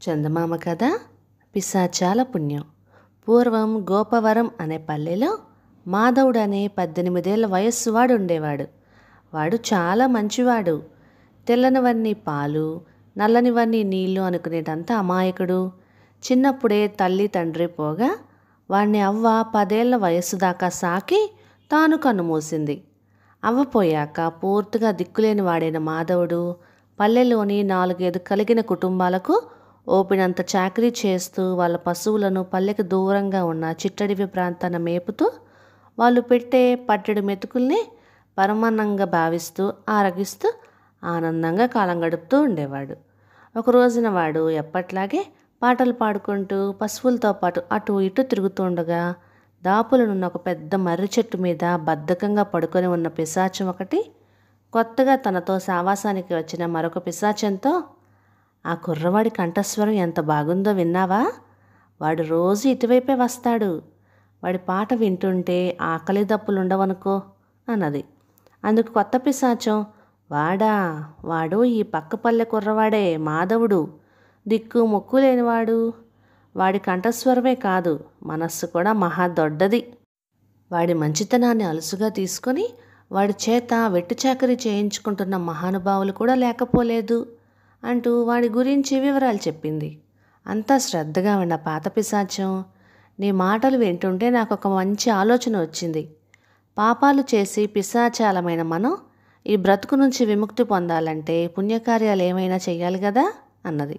చందమామ కథ పిశాచాల పుణ్యం. పూర్వం గోపవరం అనే పల్లెలో మాధవుడు అనే 18 ఏళ్ల వయస్సు వాడు ఉండేవాడు. వాడు చాలా మంచివాడు. తెల్లనివన్నీ పాలు, నల్లనివన్నీ నీళ్లు అనుకునేటంత అమాయకుడు. చిన్నప్పుడే తల్లి తండ్రి పోగా వాడిని అవ్వ 10 ఏళ్ల వయస్సు దాకా సాకి తాను కన్నుమూసింది. అవ్వ పోయాక పూర్తిగా దిక్కులేని వాడైన మాధవుడు పల్లెలోని 4-5 కలిగిన కుటుంబాలకు ఓపినంత చాకరీ చేస్తూ వాళ్ళ పశువులను పల్లెకి దూరంగా ఉన్న చిట్టడివి ప్రాంతాన మేపుతూ వాళ్ళు పెట్టే పట్టెడు మెతుకుల్ని పరమాన్నంగా భావిస్తూ ఆరగిస్తూ ఆనందంగా కాలం గడుపుతూ ఉండేవాడు. ఒక రోజున వాడు ఎప్పట్లాగే పాటలు పాడుకుంటూ పశువులతో పాటు అటు ఇటు తిరుగుతూ ఉండగా దాపులనున్న ఒక పెద్ద మర్రి చెట్టు మీద బద్ధకంగా పడుకొని ఉన్న పిశాచం ఒకటి కొత్తగా తనతో సావాసానికి వచ్చిన మరొక పిశాచంతో, "ఆ కుర్రవాడి కంఠస్వరం ఎంత బాగుందో విన్నావా? వాడు రోజు ఇటువైపే వస్తాడు. వాడి పాట వింటుంటే ఆకలి దప్పులుండవనుకో" అన్నది. అందుకు కొత్త పిశాచం, వాడు ఈ పక్క పల్లె కుర్రవాడే మాధవుడు. దిక్కు మొక్కు లేనివాడు. వాడి కంఠస్వరమే కాదు, మనస్సు కూడా మహా దొడ్డది. వాడి మంచితనాన్ని అలుసుగా తీసుకొని వాడి చేత వెట్టు చాకరీ చేయించుకుంటున్న మహానుభావులు కూడా లేకపోలేదు అంటూ వాడి గురించి వివరాలు చెప్పింది. అంతా శ్రద్ధగా ఉన్న పాత పిశాచం, "నీ మాటలు వింటుంటే నాకు ఒక మంచి ఆలోచన వచ్చింది. పాపాలు చేసి పిశాచాలమైన మనం ఈ బ్రతుకు నుంచి విముక్తి పొందాలంటే పుణ్యకార్యాలు ఏమైనా చెయ్యాలి కదా" అన్నది.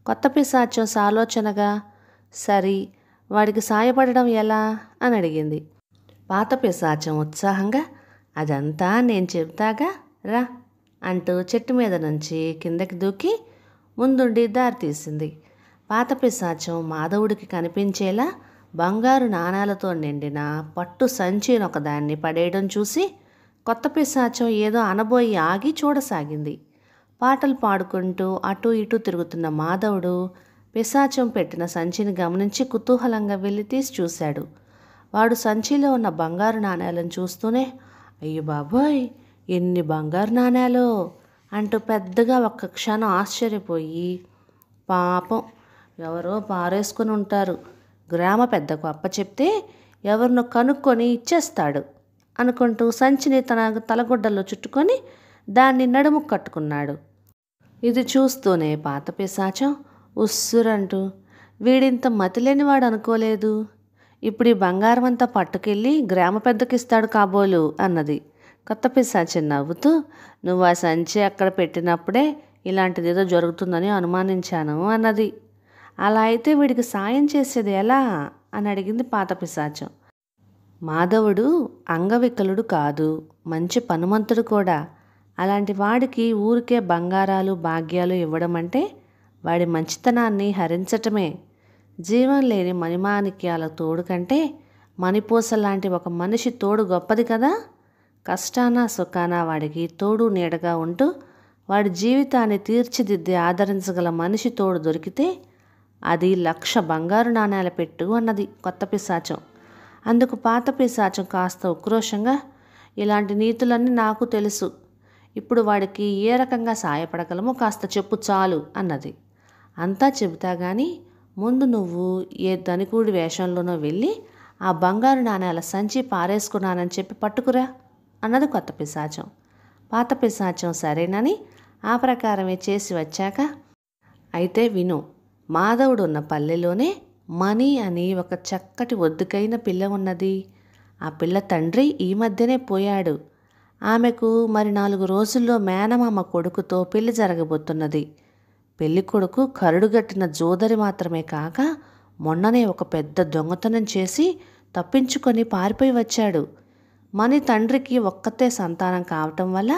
కొత్త పిశాచం సాలోచనగా, "సరి, వాడికి సాయపడడం ఎలా" అని అడిగింది. పాత పిశాచం ఉత్సాహంగా, "అదంతా నేను చెబుతాగా, రా" అంటూ చెట్టు మీద నుంచి కిందకి దూకి ముందుండి దారి తీసింది. పాత పిశాచం మాధవుడికి కనిపించేలా బంగారు నాణాలతో నిండిన పట్టు సంచిని ఒకదాన్ని పడేయడం చూసి కొత్త పిశాచం ఏదో అనబోయి ఆగి చూడసాగింది. పాటలు పాడుకుంటూ అటూ ఇటూ తిరుగుతున్న మాధవుడు పిశాచం పెట్టిన సంచిని గమనించి కుతూహలంగా వెళ్ళి తీసి చూశాడు. వాడు సంచిలో ఉన్న బంగారు నాణేలను చూస్తూనే, "అయ్యో బాబోయ్, ఎన్ని బంగారు నాణేలో" అంటూ పెద్దగా ఒక్క క్షణం ఆశ్చర్యపోయి, "పాపం, ఎవరో పారేసుకుని ఉంటారు. గ్రామ పెద్దకు అప్పచెప్తే ఎవరినో కనుక్కొని ఇచ్చేస్తాడు" అనుకుంటూ సంచిని తన తలగుడ్డల్లో చుట్టుకొని దాన్ని నడుముకు కట్టుకున్నాడు. ఇది చూస్తూనే పాత పిశాచం ఉస్సురంటూ, "వీడింత మతిలేనివాడు అనుకోలేదు. ఇప్పుడు ఈ బంగారం అంతా పట్టుకెళ్ళి గ్రామ పెద్దకిస్తాడు కాబోలు" అన్నది. కొత్త పిశాచం నవ్వుతూ, "నువ్వు ఆ సంచి అక్కడ పెట్టినప్పుడే ఇలాంటిదేదో జరుగుతుందని అనుమానించాను" అన్నది. "అలా అయితే వీడికి సాయం చేసేది ఎలా" అని అడిగింది పాత పిశాచం. "మాధవుడు అంగవికలుడు కాదు, మంచి పనుమంతుడు కూడా. అలాంటి వాడికి ఊరికే బంగారాలు భాగ్యాలు ఇవ్వడం అంటే వాడి మంచితనాన్ని హరించటమే. జీవం లేని మణిమాణిక్యాల తోడు కంటే మణిపూస లాంటి ఒక మనిషి తోడు గొప్పది కదా. కష్టాన సుఖాన వాడికి తోడు నీడగా ఉంటూ వాడి జీవితాన్ని తీర్చిదిద్ది ఆదరించగల మనిషి తోడు దొరికితే అది 1,00,000 బంగారు నాణేల పెట్టు" అన్నది కొత్త పిశాచం. అందుకు పాత పిశాచం కాస్త ఉక్రోషంగా, "ఇలాంటి నీతులన్నీ నాకు తెలుసు. ఇప్పుడు వాడికి ఏ రకంగా సాయపడగలమో కాస్త చెప్పు చాలు" అన్నది. "అంతా చెబుతా గాని ముందు నువ్వు ఏ ధనికుడి వేషంలోనో వెళ్ళి ఆ బంగారు నాణేల సంచి పారేసుకున్నానని చెప్పి పట్టుకురా" అన్నది కొత్త పిశాచం. పాత పిశాచం సరేనని ఆ ప్రకారమే చేసి వచ్చాక, "అయితే విను, మాధవుడు ఉన్న పల్లెలోనే మణి అని ఒక చక్కటి ఒద్దుకైన పిల్ల ఉన్నది. ఆ పిల్ల తండ్రి ఈ మధ్యనే పోయాడు. ఆమెకు మరి 4 రోజుల్లో మేనమామ కొడుకుతో పెళ్లి జరగబోతున్నది. పెళ్లి కొడుకు కరుడుగట్టిన జోదరి మాత్రమే కాక మొన్ననే ఒక పెద్ద దొంగతనం చేసి తప్పించుకొని పారిపోయి వచ్చాడు. మణి తండ్రికి ఒక్కతే సంతానం కావటం వల్ల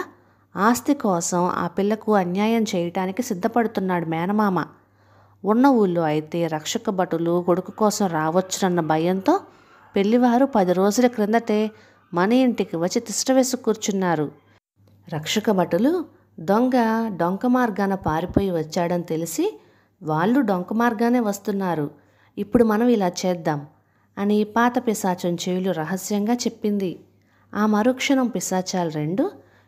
ఆస్తి కోసం ఆ పిల్లకు అన్యాయం చేయటానికి సిద్ధపడుతున్నాడు మేనమామ. ఉన్న ఊళ్ళో అయితే రక్షక భటులు కొడుకు కోసం రావచ్చునన్న భయంతో పెళ్లివారు 10 రోజుల క్రిందటే మణి ఇంటికి వచ్చి తిష్టవేసి కూర్చున్నారు. రక్షక భటులు దొంగ డొంక మార్గాన పారిపోయి వచ్చాడని తెలిసి వాళ్ళు డొంక మార్గానే వస్తున్నారు. ఇప్పుడు మనం ఇలా చేద్దాం" అని పాత పిశాచం చెవులు రహస్యంగా చెప్పింది. ఆ మరుక్షణం పిశాచాలు 2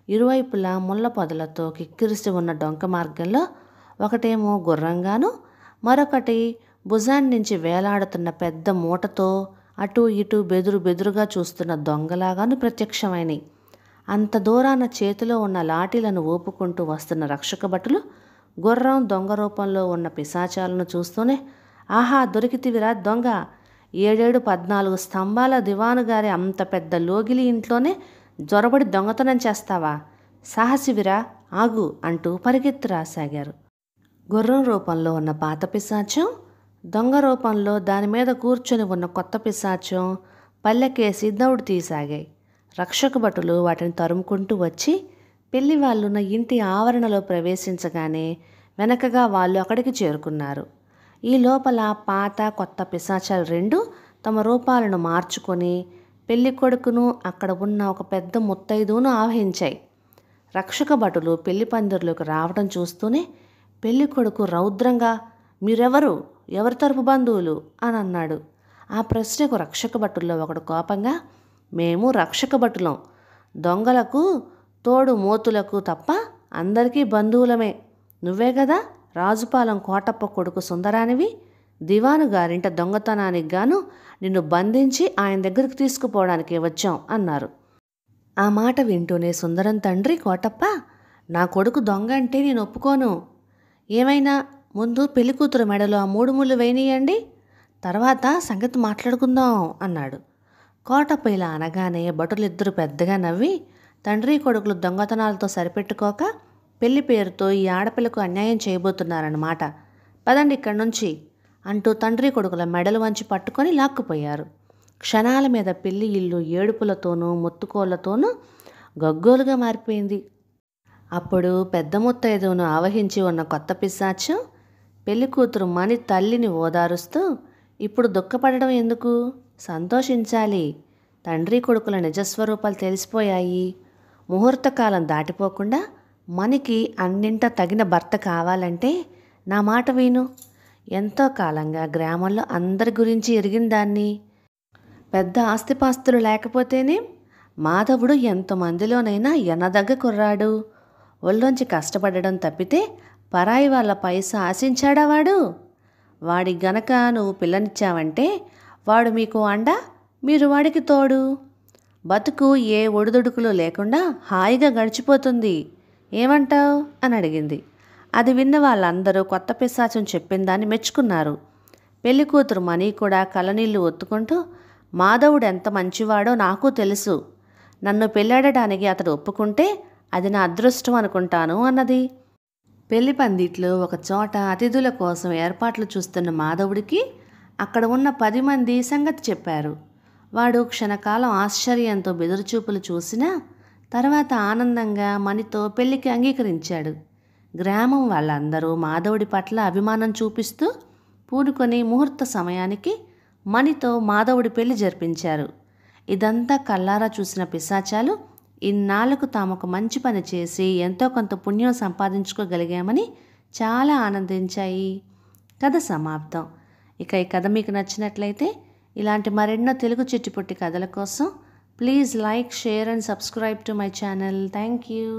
ఇరువైపులా ముళ్ళ పొదలతో కిక్కిరిసి ఉన్న డొంక మార్గంలో ఒకటేమో గుర్రంగాను మరొకటి భుజాన్నించి వేలాడుతున్న పెద్ద మూటతో అటూ ఇటూ బెదురుగా చూస్తున్న దొంగలాగాను ప్రత్యక్షమైనవి. అంత దూరాన చేతిలో ఉన్న లాఠీలను ఊపుకుంటూ వస్తున్న రక్షక భటులు గుర్రం దొంగ రూపంలో ఉన్న పిశాచాలను చూస్తూనే, ఆహా దొరికితివిరా దొంగ, 7-14 స్తంభాల దివానుగారి అంత పెద్ద లోగిలి ఇంట్లోనే జొరబడి దొంగతనం చేస్తావా, సాహసివిరా, ఆగు అంటూ పరిగెత్తి రాసాగారు. గుర్రం రూపంలో ఉన్న పాత పిశాచం, దొంగ రూపంలో దానిమీద కూర్చొని ఉన్న కొత్త పిశాచం పల్లెకేసి దౌడు తీసాగాయి. రక్షక భటులు వాటిని తరుముకుంటూ వచ్చి పెళ్లి వాళ్ళున్న ఇంటి ఆవరణలో ప్రవేశించగానే వెనకగా వాళ్ళు అక్కడికి చేరుకున్నారు. ఈ లోపల పాత కొత్త పిశాచాలు రెండు తమ రూపాలను మార్చుకొని పెళ్లి కొడుకును అక్కడ ఉన్న ఒక పెద్ద ముత్తైదువును ఆవహించాయి. రక్షక భటులు పెళ్లి పందిర్లోకి రావడం చూస్తూనే పెళ్లి కొడుకు రౌద్రంగా, మీరెవరు, ఎవరి తరపు బంధువులు అని అన్నాడు. ఆ ప్రశ్నకు రక్షక భటుల్లో ఒకడు కోపంగా, మేము రక్షక భటులం, దొంగలకు తోడు మోతులకు తప్ప అందరికీ బంధువులమే. నువ్వే కదా రాజుపాలెం కోటప్ప కొడుకు సుందరానివి, దివాను గారింట దొంగతనానికి గాను నిన్ను బంధించి ఆయన దగ్గరికి తీసుకుపోవడానికి వచ్చాం అన్నారు. ఆ మాట వింటూనే సుందరం తండ్రి కోటప్ప, నా కొడుకు దొంగ అంటే నేను ఒప్పుకోను. ఏమైనా ముందు పెళ్లికూతురు మెడలో ఆ 3 ముళ్ళు వేయనీయండి, తర్వాత సంగతి మాట్లాడుకుందాం అన్నాడు. కోటప్ప ఇలా అనగానే భటులిద్దరూ పెద్దగా నవ్వి, తండ్రి కొడుకులు దొంగతనాలతో సరిపెట్టుకోక పెళ్లి పేరుతో ఈ ఆడపిల్లకు అన్యాయం చేయబోతున్నారన్నమాట, పదండి ఇక్కడి నుంచి అంటూ తండ్రి కొడుకుల మెడలు వంచి పట్టుకొని లాక్కుపోయారు. క్షణాల మీద పెళ్లి ఇల్లు ఏడుపులతోనూ ముత్తుకోళ్లతోనూ గగ్గోలుగా మారిపోయింది. అప్పుడు పెద్ద ముత్తైదువును ఆవహించి ఉన్న కొత్త పిశాచం పెళ్లి కూతురు మణి తల్లిని ఓదారుస్తూ, ఇప్పుడు దుఃఖపడడం ఎందుకు, సంతోషించాలి, తండ్రి కొడుకుల నిజస్వరూపాలు తెలిసిపోయాయి, ముహూర్తకాలం దాటిపోకుండా మణికి అన్నింట తగిన భర్త కావాలంటే నా మాట విను. ఎంతో కాలంగా గ్రామంలో అందరి గురించి ఎరిగిన దాన్ని, పెద్ద ఆస్తిపాస్తులు లేకపోతేనే మాధవుడు ఎంతమందిలోనైనా ఎనదగ్గ కుర్రాడు, ఒళ్ళొంచి కష్టపడడం తప్పితే పరాయి వాళ్ళ పైసా ఆశించాడా వాడు, వాడి గనక నువ్వు పిల్లనిచ్చావంటే వాడు మీకు అండ, మీరు వాడికి తోడు, బతుకు ఏ ఒడిదుడుకులు లేకుండా హాయిగా గడిచిపోతుంది, ఏమంటావు అని అడిగింది. అది విన్న వాళ్ళందరూ కొత్త పిశాచం చెప్పిన దాన్ని మెచ్చుకున్నారు. పెళ్లి కూతురు మణి కూడా కలనీళ్ళు ఒత్తుకుంటూ, మాధవుడు ఎంత మంచివాడో నాకు తెలుసు, నన్ను పెళ్ళాడడానికి అతడు ఒప్పుకుంటే అది నా అదృష్టం అనుకుంటాను అన్నది. పెళ్లి పందిట్లో ఒక చోట అతిథుల కోసం ఏర్పాట్లు చూస్తున్న మాధవుడికి అక్కడ ఉన్న 10 మంది సంగతి చెప్పారు. వాడు క్షణకాలం ఆశ్చర్యంతో బెదురుచూపులు చూసినా తర్వాత ఆనందంగా మణితో పెళ్లికి అంగీకరించాడు. గ్రామం వాళ్ళందరూ మాధవుడి పట్ల అభిమానం చూపిస్తూ పూనుకొని ముహూర్త సమయానికి మణితో మాధవుడి పెళ్లి జరిపించారు. ఇదంతా కల్లారా చూసిన పిశాచాలు ఇన్నాళ్లకు తామొక మంచి పని చేసి ఎంతో కొంత పుణ్యం సంపాదించుకోగలిగామని చాలా ఆనందించాయి. కథ సమాప్తం. ఇక ఈ కథ మీకు నచ్చినట్లయితే ఇలాంటి మరెన్నో తెలుగు చిట్టిపొట్టి కథల కోసం please like, share and subscribe to my channel. Thank you.